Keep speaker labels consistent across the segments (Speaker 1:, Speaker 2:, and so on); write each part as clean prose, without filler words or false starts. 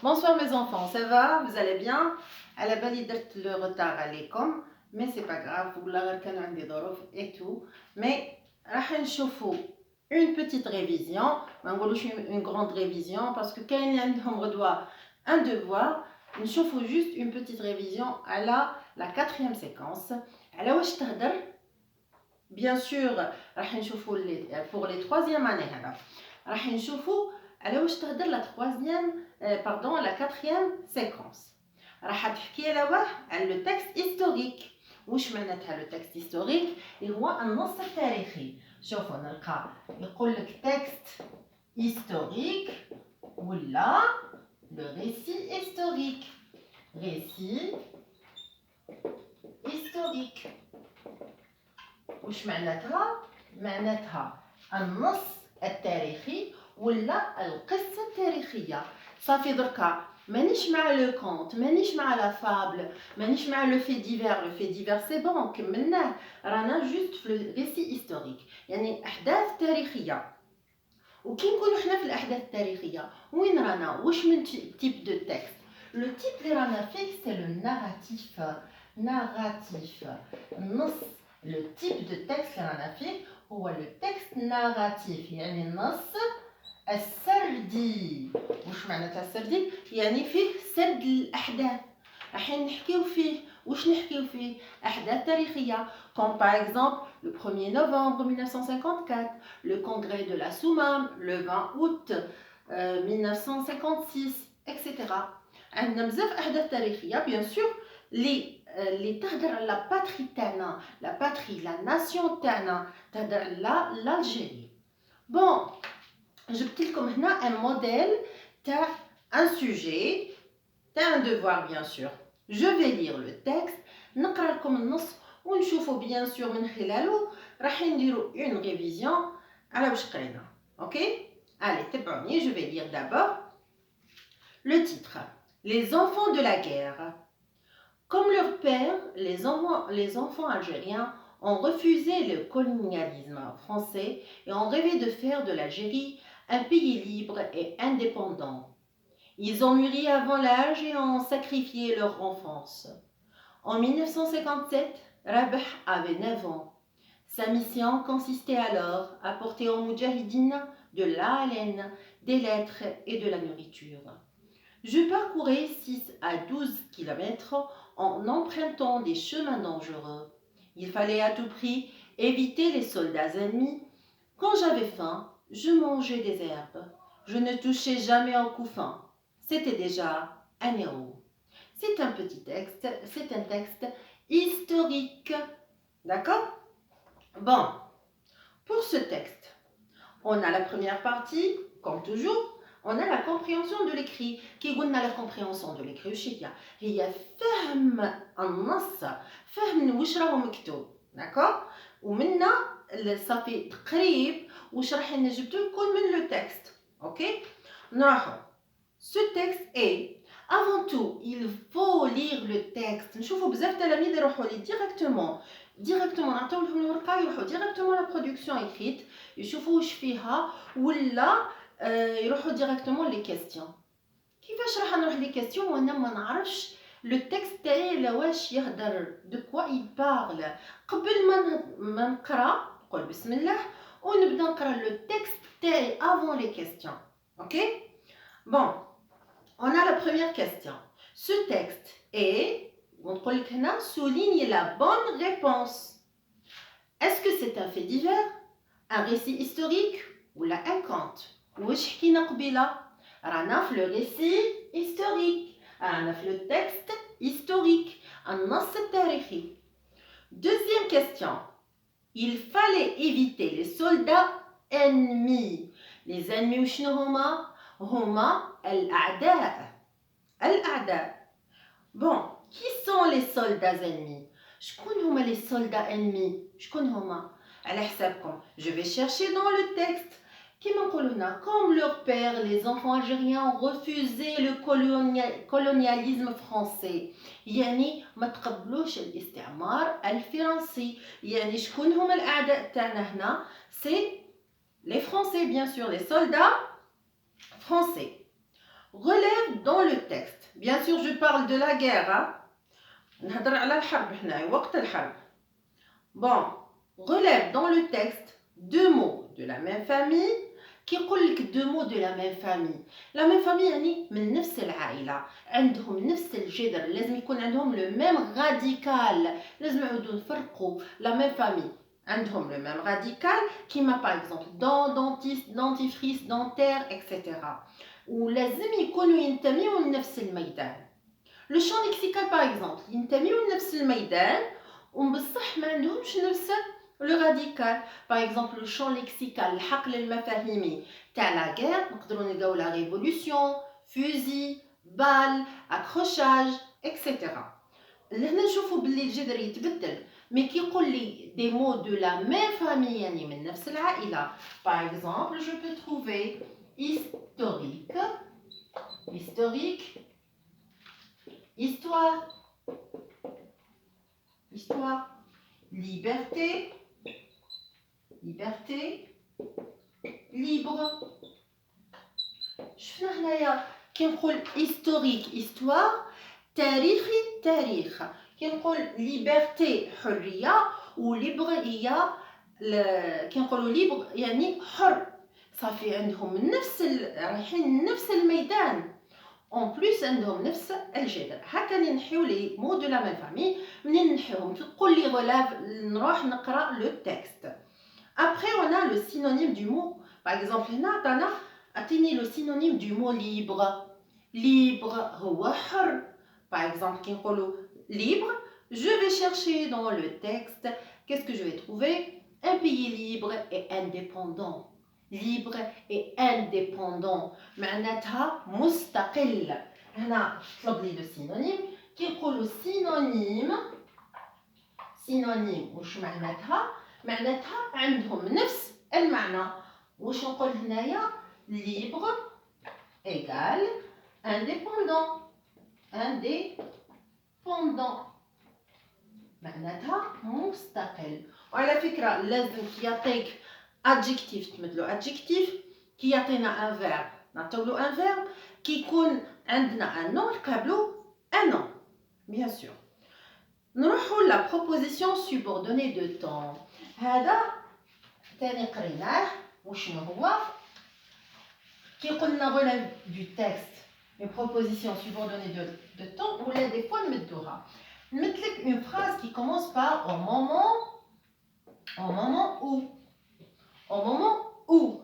Speaker 1: Bonsoir mes enfants, ça va? Vous allez bien? À la bali درت le retard عليكم mais c'est pas grave, والله كانوا عندي ظروف et tout. Mais راح نشوفوا une petite révision, ما نقولوش une grande révision parce que كاين اللي عندهم غدوة un devoir. نشوفوا juste une petite révision à la quatrième séquence. على واش تهدر؟ Bien sûr راح نشوفوا pour les troisième année هذا راح نشوفوا على واش تهدر la troisième pardon la quatrième séquence. راح تحكي على واه على le texte historique. واش معناتها le texte historique؟ اللي هو النص التاريخي. شوفوا نلقى يقول لك texte historique ولا le récit historique. récit historique. وش معناتها؟ معناتها النص التاريخي ولا القصة التاريخية. صافي دركا مانيش مع لو كونت، مانيش مع لا فابل، مانيش مع لو في ديفير. لو في ديفير سي بون كملناه، رانا جوست في لو ريسي هيستوريك، يعني احداث تاريخية. وكي نكونوا حنا في الاحداث التاريخية وين رانا؟ واش من تيب دو تكست؟ لو تيب اللي رانا فيه سي لو ناراتيف. ناراتيف النص. Le type de texte اللي رانا فيه هو le texte narratif، يعني النص السردي. واش معناتها السردي؟ يعني فيه سرد الأحداث. رايحين نحكيو فيه. واش نحكيو فيه؟ أحداث تاريخية comme par exemple le 1er novembre 1954, le congrès de la Soumam, le 20 août 1956 etc. عندنا بزاف أحداث تاريخية bien sûr اللي تهدر على لا باتري تاعنا، لا باتري لا ناسيون تاعنا، تهدر على لالجيري. بون جبت لكم هنا ان موديل تاع ان سوجي تاع ان devoir bien sûr. je vais lire le texte، نقرا لكم النص ونشوفوا bien sûr من خلاله راح نديروا une révision على واش قرينا. اوكي allez تبعوني. je vais lire d'abord le titre. Les enfants de la guerre. Comme leur père, les enfants algériens ont refusé le colonialisme français et ont rêvé de faire de l'Algérie un pays libre et indépendant. Ils ont mûri avant l'âge et ont sacrifié leur enfance. En 1957, Rabah avait 9 ans. Sa mission consistait alors à porter aux Moudjahidines de la laine, des lettres et de la nourriture. Je parcourais 6 à 12 kilomètres en empruntant des chemins dangereux. Il fallait à tout prix éviter les soldats ennemis. Quand j'avais faim, je mangeais des herbes. Je ne touchais jamais au couffin. C'était déjà un héros. C'est un petit texte, c'est un texte historique. D'accord? Bon, pour ce texte, on a la première partie, comme toujours. On a la compréhension de l'écrit. كي قلنا la compréhension de l'écrit وش هي فهم النص، فهم واش راهو مكتوب. داكور؟ ومنا صافي تقريب واش راح نجبدو يكون من لو تكست. اوكي نروحو. Ce texte est avant tout il faut lire le texte. نشوفوا بزاف تلاميذ يروحوا لي ديريكتومون نعطيو لهم الورقه يروحوا ديريكتومون لا برودكسيون ايكريت يشوفوا واش فيها ولا يروحوا ديريكتومون لي كيستيون. كيفاش راح نروح لي كيستيون وانا ما نعرفش لو تكست تاعي على واش يهدر دو كوا يل بارل؟ قبل ما نقرا نقول بسم الله ونبدا نقرا لو تكست تاعي افون لي كيستيون. اوكي بون on a la première question. Ce texte est ونقول لك هنا souligne la bonne réponse. Est-ce que c'est un fait divers, un récit historique ولا un conte؟ واش حكينا قبيله؟ رانا في لو ريسي هيستوريك، رانا في لو تكست هيستوريك، النص التاريخي. Deuxième question. Il fallait éviter les soldats ennemis. Les ennemis وشنو هما الأعداء. الأعداء. Bon, qui sont les soldats ennemis؟ شكون هما les soldats ennemis؟ شكون هما؟ على حسابكم. Je vais chercher dans le texte. Comme leur père, les enfants algériens ont refusé le colonialisme français. يعني ما تقبلوش الاستعمار الفرنسي. يعني شكون هما الأعداء تاعنا هنا؟ C'est les Français bien sûr, les soldats français. Relève dans le texte. Bien sûr, je parle de la guerre. نهضر على الحرب هنا وقت الحرب. Bon, relève dans le texte deux mots de la même famille. كي يقول لك deux mots de la même famille. La même famille يعني من نفس العائلة، عندهم نفس الجذر، لازم يكون عندهم le même radical، لازم يعودوا نفرقوا la même famille. عندهم le même radical كيما par exemple dent, dentiste, dentifrice, dentaire, etc. ولازم يكونوا ينتميوا لنفس الميدان. Le champ lexical par exemple ينتميوا لنفس الميدان وبصح ما عندهمش نفس le radical. Par exemple le champ lexical الحقل المفاهيمي تاع la guerre نقدروا نلقاو la révolution, fusil, balle, accrochage, etc. لهنا نشوفوا باللي الجذر يتبدل، مي كي يقول لي des mots de la même famille يعني من نفس العائلة. Par exemple je peux trouver historique, historique, histoire, histoire, liberté, liberté, libre. شفنا هنايا كي نقول historique histoire، تاريخي تاريخ. كي نقول liberté حرية و libre هي كي نقولوا libre يعني حر، صافي عندهم نفس رايحين نفس الميدان. En plus عندهم نفس الجذر. هكا نحيو لي مو دو لا ميم فامي. منين نحيوهم؟ تقول لي غلاف نروح نقرا لو تكست. Après on a le synonyme du mot. Par exemple هنا عطانا اعطيني le synonyme du mot libre. Libre هو حر. Par exemple كي نقولوا libre, je vais chercher dans le texte qu'est-ce que je vais trouver? Un pays libre et indépendant. libre et indépendant معناتها مستقل. هنا طلب لي لو سينونيم. كي نقولوا سينونيم، سينونيم واش معناتها؟ معناتها عندهم نفس المعنى. واش نقول هنايا؟ libre égale indépendant. indépendant معناتها مستقل. وعلى فكرة لازم كي يعطيك adjectif تمدلو adjectif، كي يعطينا un verbe نعطيولو un verbe، كي يكون عندنا un nom نقابلو un nom bien sûr. نروحو la proposition subordonnée de temps. هذا ثاني قريناه وشنو هو؟ كي قلنا relève du texte une proposition subordonnée de temps ولا des fois نمدوها. نمثلك une phrase qui commence par au moment où. au moment où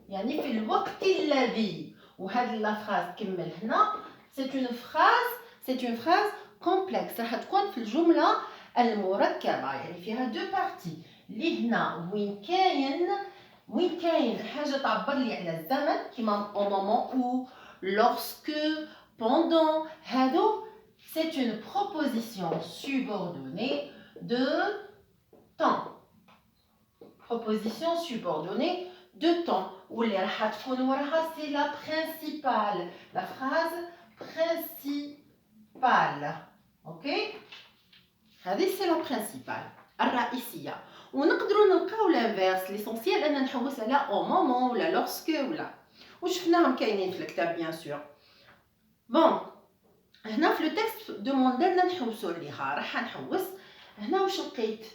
Speaker 1: يعني في الوقت الذي. وهذه لا فراز كمل هنا c'est une phrase complexe راح تكون في الجملة المركبة يعني فيها دو بارتي. اللي هنا وين كاين حاجة تعبر لي على الزمن كيما au moment où, lorsque, pendant. هادو c'est une proposition subordonnée de temps. proposition subordonnée de temps. واللي راح تكون وراها c'est la principale. la phrase principale. ok هذه c'est la principale الرئيسية. ونقدروا نلقاو l'inverse. l'essentiel أن نحوس على au moment ولا lorsque ولا وشفناهم كاينين في الكتاب bien sûr. bon هنا في التكست دوموندنا نحوسوا عليها. راح نحوس هنا واش لقيت.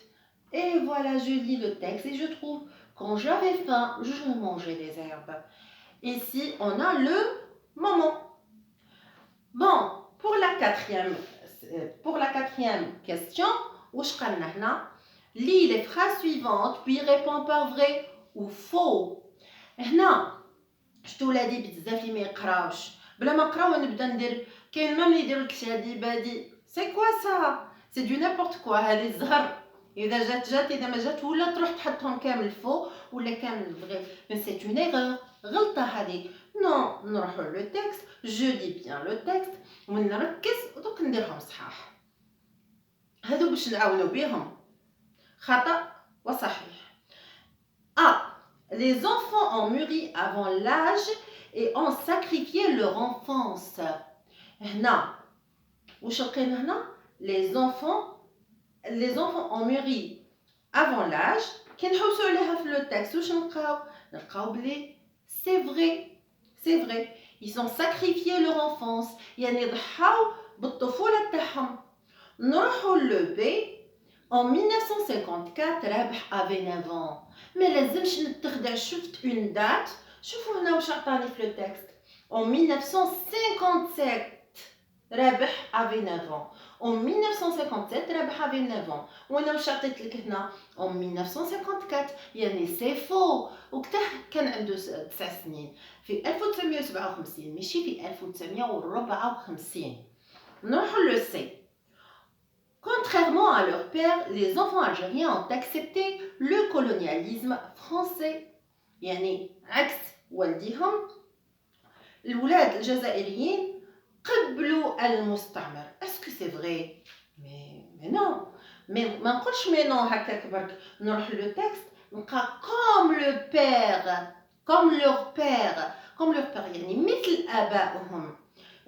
Speaker 1: Et voilà, je lis le texte et je trouve quand j'avais faim, je mangeais des herbes. Ici, on a le moment. Bon, pour la quatrième question, lis les phrases suivantes puis réponds par vrai ou faux. هنا شتو ولادي بزاف اللي ما يقراوش بلا ما نقراو نبدا ندير. كاين مام اللي يديروا لك شادي بادي. سي كوا سا؟ سي دو نيمبورط كوا. هذه الزهر إذا جات إذا ما جات ولا تروح تحطهم كامل فو ولا كامل فغي. مي سي اون ايغور. غلطة هذه. نو نروحو لو تكست جو دي بيان لو تكست ونركز ودوك نديرهم صحاح. هادو باش نعاونو بيهم. خطأ وصحيح. Les enfants ont mûri avant l'âge et ont sacrifié leur enfance. هنا واش لقينا هنا؟ les enfants ont mûri avant l'âge. كي نحوسوا عليها في لو تكست واش نلقاو بلي c'est vrai ils ont sacrifié leur enfance يعني ضحاو بالطفولة تاعهم. نروحوا le B. En 1954 رابح avait 9 ans. ما لازمش نتخدع شفت une date. شوفوا هنا واش عطاني في le texte. En 1957 رابح avait 9 ans. En 1957 رابح avait 9 ans. وانا واش عطيت لك هنا en 1954 يعني سي فو. وقتها كان عنده 9 سنين في 1957 ماشي في 1954. نروحوا le C. Contrairement à leur père, les enfants algériens ont accepté le colonialisme français. يعني عكس والديهم الولاد الجزائريين قبلوا المستعمر. Est-ce que c'est vrai? Mais non. Mais ما نقولش mais non هكاك برك. نروح le texte نلقى comme le père, comme leur père يعني مثل آبائهم.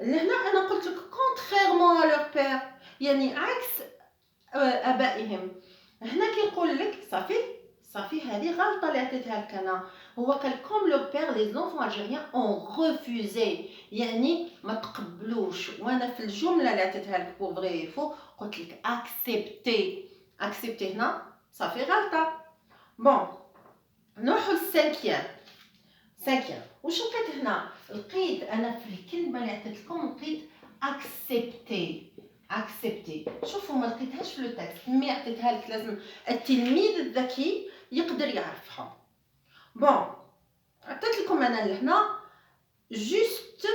Speaker 1: هنا أنا قلت لك contrairement à leur père يعني عكس آبائهم. هنا كيقول لك صافي هذه غلطة اللي عطيتها لك أنا. هو قال comme leur père les enfants algériens ont refusé يعني ما تقبلوش. وأنا في الجملة اللي عطيتها لك pour vrai et faux قلت لك accepter هنا صافي غلطة. بون نروحو للسانكيام. واش لقيت هنا؟ لقيت أنا في الكلمة اللي عطيت لكم لقيت accepter. شوفوا ما لقيتهاش في لو تكست مي عطيتها لك لازم التلميذ الذكي يقدر يعرفها. بون عطيت لكم انا لهنا جوست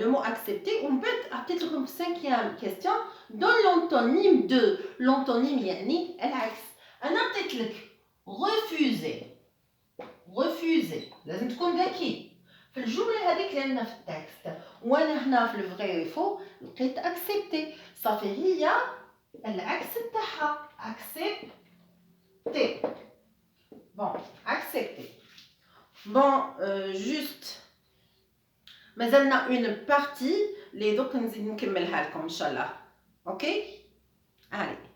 Speaker 1: لو مو accepter ومن بعد عطيت لكم في 5e كيستيون دون لونتونيم دو. لونتونيم يعني العكس. انا عطيت لك refuser لازم تكون ذكي في الجمله هذيك اللي عندنا في التكست. وانا هنا في الفغي فو لقيت accepter صافي هي العكس تاعها accepter. accepter. juste مازالنا une partie اللي دوك نزيد نكملها لكم ان شاء الله. اوكي علي